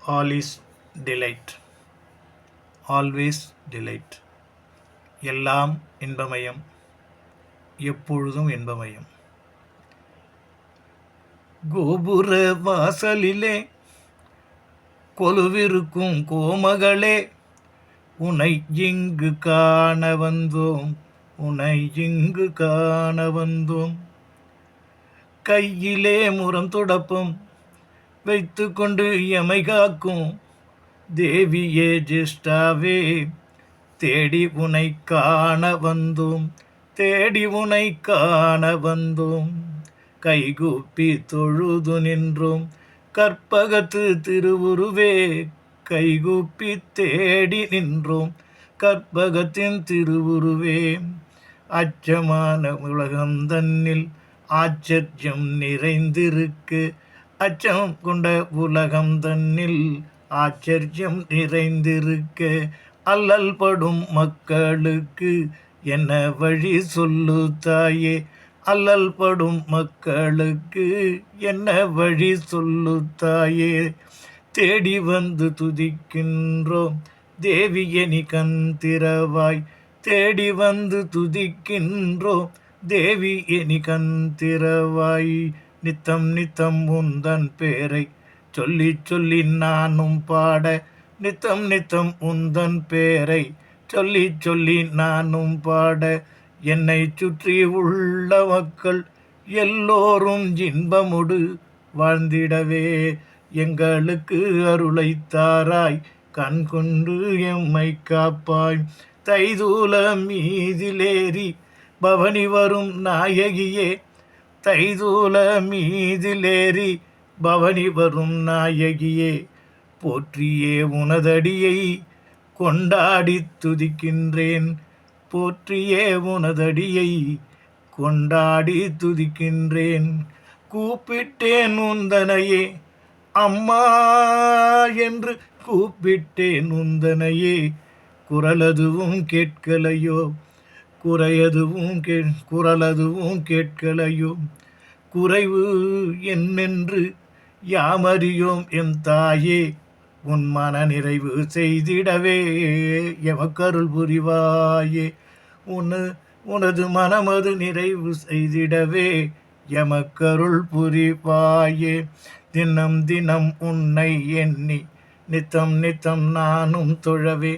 All is delight, always delight. எல்லாம் இன்பமயம், எப்பொழுதும் இன்பமயம். கோபுர வாசலிலே கொலுவிருக்கும் கோமகளே, உனை இங்கு காண வந்தோம், உனை இங்கு காண வந்தோம். கையிலே முரம் துடப்பம் வைத்து கொண்டு எமை காக்கும் தேவியே ஜேஷ்டாவே, தேடி உனை காண வந்தோம், தேடி உனை காண வந்தோம். கைகூப்பி தொழுது நின்றோம் கற்பகத்து திருவுருவே, கைகூப்பி தேடி நின்றோம் கற்பகத்தின் திருவுருவே. அச்சமான உலகம் தன்னில் ஆச்சரியம் நிறைந்திருக்கு, அச்சம் கொண்ட உலகம் தன்னில் ஆச்சரியம் நிறைந்திருக்கு. அல்லல் படும் மக்களுக்கு என்ன வழி சொல்லு தாயே, அல்லல் படும் மக்களுக்கு என்ன வழி சொல்லு தாயே. தேடி வந்து துதிக்கின்றோம் தேவியே நீ கண் திறவாய், தேடி வந்து துதிக்கின்றோம் தேவியே நீ கண் திறவாய். நித்தம் நித்தம் உந்தன் பேரை சொல்லி சொல்லி நானும் பாட, நித்தம் நித்தம் உந்தன் பேரை சொல்லி சொல்லி நானும் பாட. என்னை சுற்றி உள்ள மக்கள் எல்லோரும் இன்பமுடு வாழ்ந்திடவே, எங்களுக்கு அருளை தாராய், கண் கொண்டு எம்மை காப்பாய். தைதூல மீதிலேறி பவனி வரும் நாயகியே, தைதூல மீதிலேறி பவனி வரும் நாயகியே, போற்றியே உனதடியை கொண்டாடி துதிக்கின்றேன், போற்றியே உனதடியை கொண்டாடி துதிக்கின்றேன். கூப்பிட்டேன் உந்தனையே அம்மா என்று, கூப்பிட்டேன் உந்தனையே, குரலதுவும் கேட்கலையோ, குரலதுவும் கேட்கலையோ. குறைவு என்னென்று யாமறியோம் எம் தாயே, உன் மன நிறைவு செய்திடவே எமக்கருள் புரிவாயே. உனது மனமது நிறைவு செய்திடவே எமக்கருள் புரிவாயே. தினம் தினம் உன்னை எண்ணி நித்தம் நித்தம் நானும் தொழவே,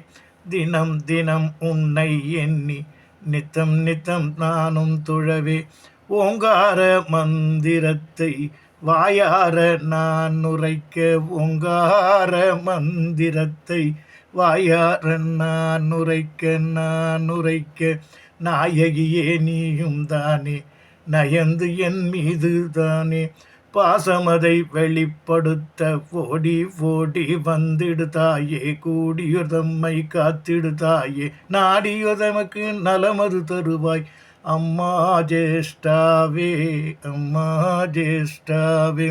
தினம் தினம் உன்னை எண்ணி நித்தம் நித்தம் நானும் தொழவே. ஓங்கார மந்திரத்தை வாயார நான் உரைக்க, ஓங்கார மந்திரத்தை வாயார நான் உரைக்க. நாயகியே நீயும் தானே நயந்து என் மீது தானே, பாசமதை வெளிப்படுத்த ஓடி ஓடி வந்திடு தாயே, கூடியுதம்மை காத்திடு தாயே, நாடியுதமக்கு நலமது தருவாய். அம்மா ஜேஷ்டாவே, அம்மா ஜேஷ்டாவே.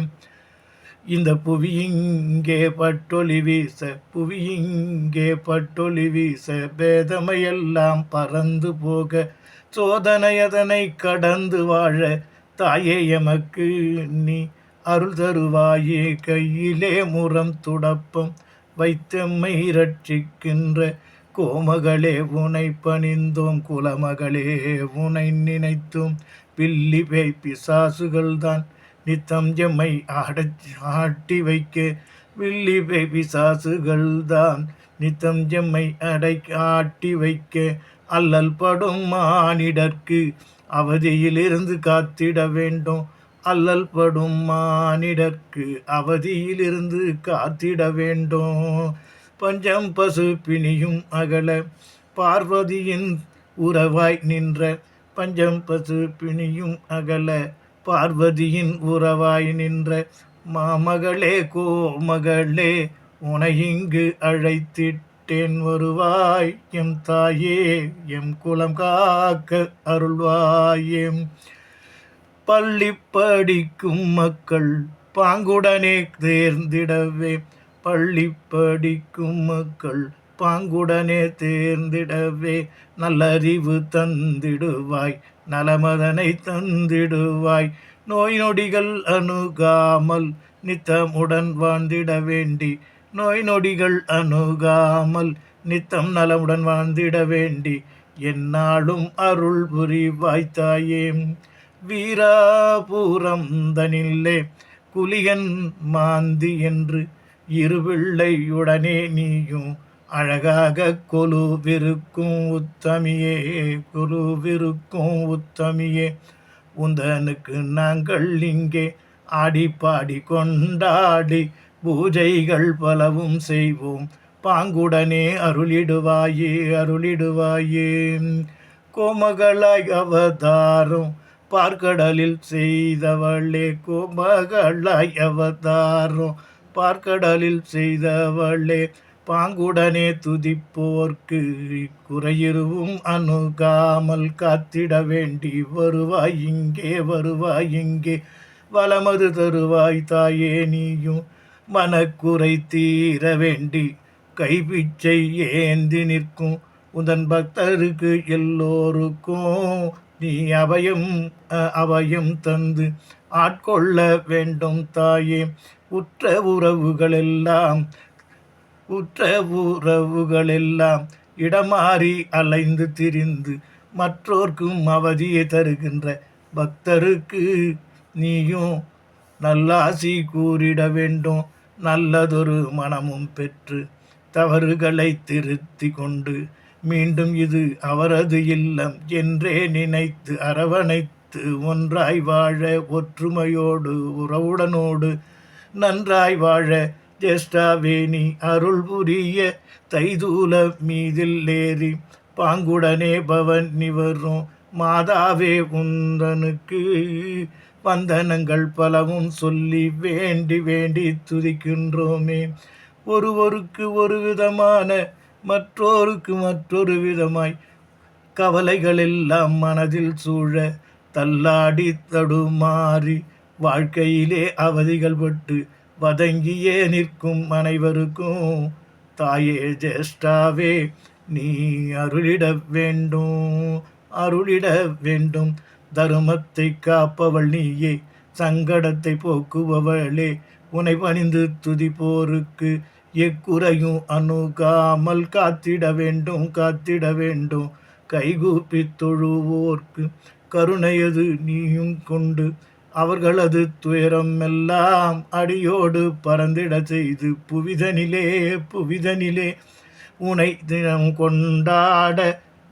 இந்த புவியிங்கே பட்டொளி வீச, புவியிங்கே பட்டொளி வீச, பேதமையெல்லாம் பறந்து போக, சோதனையதனை கடந்து வாழ, தாயே எமக்கு நீ அருள் தருவாயே. கையிலே முரம் துடப்பம் வைத்தம்மை ரட்சிக்கின்ற கோமகளே, உனை பணிந்தோம், குலமகளே உனை நினைத்தோம். பில்லி பேய் பிசாசுகள்தான் நித்தம் எம்மை ஆட்டி வைக்க, வில்லி பேய் பிசாசுகள்தான் நித்தம் எம்மை ஆட்டி வைக்க. அல்லல் படும் மானிடர்க்கு அவதியிலிருந்து காத்திட வேண்டும், அல்லல் படும் மானிடர்க்கு அவதியிலிருந்து காத்திட வேண்டும். பஞ்சம் பசு பிணியும் அகல பார்வதியின் உறவாய் நின்ற, பஞ்சம் பசு பிணியும் அகல பார்வதியின் உறவாய் நின்ற. மாமகளே கோமகளே உனை இங்கு அழைத்திட்டேன், வருவாய் எம் தாயே, எம் குலம் காக்க அருள்வாயே. பள்ளி படிக்கும் மக்கள் பாங்குடனே தேர்ந்திடவே, பள்ளி படிக்கும் மக்கள் பாங்குடனே தேர்ந்திடவே. நல்லறிவு தந்திடுவாய், நலமதனை தந்திடுவாய். நோய் நொடிகள் அணுகாமல் நித்தமுடன் வாழ்ந்திட வேண்டி நோய் நொடிகள் அணுகாமல் நித்தம் நலமுடன் வாழ்ந்திட வேண்டி எந்நாளும் அருள் புரிவாய் தாயே. வீராபுரம் தனிலே குலியன் மாந்தி என்று இருபிள்ளையுடனே நீயும் அழகாக கொலுவிருக்கும் உத்தமியே உந்தனுக்கு நாங்கள் இங்கே ஆடி பாடி கொண்டாடி பூஜைகள் பலவும் செய்வோம் பாங்குடனே அருளிடுவாயே. கோமகளாய் அவதாரம் பார்க்கடலில் செய்தவளே, கோமகளாய் அவதாரம் பார்க்கடலில் செய்தவளே, பாங்குடனே துதிப்போர்க்கு குறையிருவும் அணுகாமல் காத்திட வேண்டி வருவாய் இங்கே வளமது தருவாய் தாயே. நீயும் மனக்குறை தீர வேண்டி கைபிச்சை ஏந்தி நிற்கும் உந்தன் பக்தருக்கு எல்லோருக்கும் நீ அபயம் தந்து ஆட்கொள்ள வேண்டும் தாயே. உற்ற உறவுகளெல்லாம் இடமாறி அலைந்து திரிந்து மற்றோர்க்கும் அவதியை தருகின்ற பக்தருக்கு நீயும் நல்லாசி கூறிட வேண்டும். நல்லதொரு மனமும் பெற்று தவறுகளை திருத்தி கொண்டு மீண்டும் இது அவரது இல்லம் என்றே நினைத்து அரவணைத்து ஒன்றாய் வாழ ஒற்றுமையோடு உறவுடனோடு நன்றாய் வாழ ஜேஷ்டாவே நீ அருள் புரிய தைதூல மீதில் ஏறி பாங்குடனே பவனி வரும் மாதாவே உந்தனுக்கு வந்தனங்கள் பலவும் சொல்லி வேண்டி துதிக்கின்றோமே. ஒருவருக்கு ஒரு விதமான மற்றோருக்கு மற்றொரு விதமாய் கவலைகள் எல்லாம் மனதில் சூழ தள்ளாடி தடுமாறி வாழ்க்கையிலே அவதிகள் பட்டு வதங்கியே நிற்கும் அனைவருக்கும் தாயே ஜேஷ்டாவே நீ அருளிட வேண்டும். தருமத்தை காப்பவள் நீயே, சங்கடத்தை போக்குபவளே, உனை பணிந்து துதிப்போருக்கு எக்குறையும் அணுகாமல் காத்திட வேண்டும். கைகூப்பி தொழுவோர்க்கு கருணையது நீயும் கொண்டு அவர்களது துயரம் எல்லாம் அடியோடு பறந்திட செய்து புவிதனிலே உனை தினம் கொண்டாட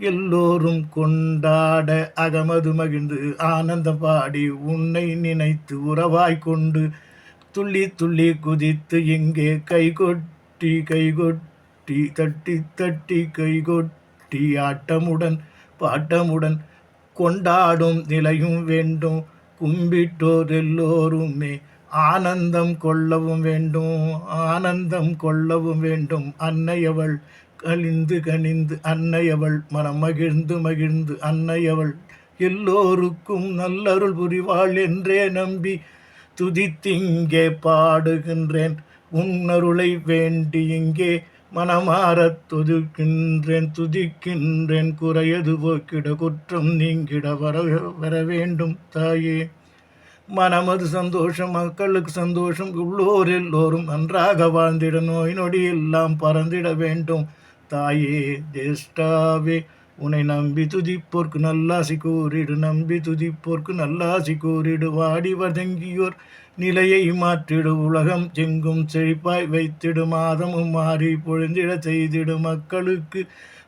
எல்லோரும் கொண்டாட அகமது மகிழ்ந்து ஆனந்தம் பாடி உன்னை நினைத்து உறவாய் கொண்டு துள்ளி குதித்து இங்கே கைகொட்டி தட்டி கைகொட்டி ஆட்டமுடன் பாட்டமுடன் கொண்டாடும் நிலையும் வேண்டும். கும்பிட்டோர் எல்லோருமே ஆனந்தம் கொள்ளவும் வேண்டும். அன்னையவள் கனிந்து அன்னையவள் மனம் மகிழ்ந்து அன்னையவள் எல்லோருக்கும் நல்லருள் புரிவாள் என்றே நம்பி துதித்திங்கே பாடுகின்றேன். உன்னருளை வேண்டி இங்கே மனமாறத் துதிக்கின்றேன். குறையது போக்கிட குற்றம் நீங்கிட வர வேண்டும் தாயே. மனமது சந்தோஷம், மக்களுக்கு சந்தோஷம், உள்ளோர் எல்லோரும் நன்றாக வாழ்ந்திட நோய் நொடி எல்லாம் பறந்திட வேண்டும் தாயே ஜேஷ்டாவே. உன்னை நம்பி துதிப்போர்க்கு நல்லாசி கூறிடு வாடி வதங்கியோர் நிலையை மாற்றிடு உலகம் எங்கும் செழிப்பாய் வைத்திடு மாதமும் மாறி பொழுந்திட செய்திடு மக்களுக்கு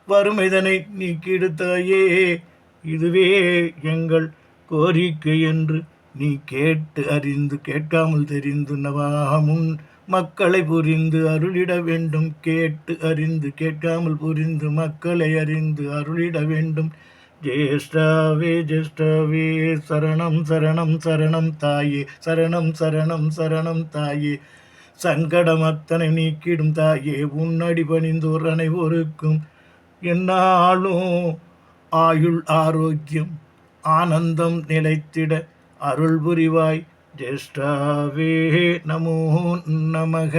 வறுமைதனை நீக்கிடு தாயே. இதுவே எங்கள் கோரிக்கை என்று நீ கேட்டு அறிந்து கேட்காமல் தெரிந்து நவாமுன் மக்களை புரிந்து அருளிட வேண்டும். கேட்டு அறிந்து கேட்காமல் புரிந்து மக்களை அறிந்து அருளிட வேண்டும். ஜேஷ்டாவே சரணம் தாயே. சரணம் தாயே. சங்கடம் அத்தனை நீக்கிடும் தாயே. உன்னடி பணிந்தோர் அனைவருக்கும் என்னாலும் ஆயுள் ஆரோக்கியம் ஆனந்தம் நிலைத்திட அருள் புரிவாய் ஜேஷ்டாவே. நமோ நமக.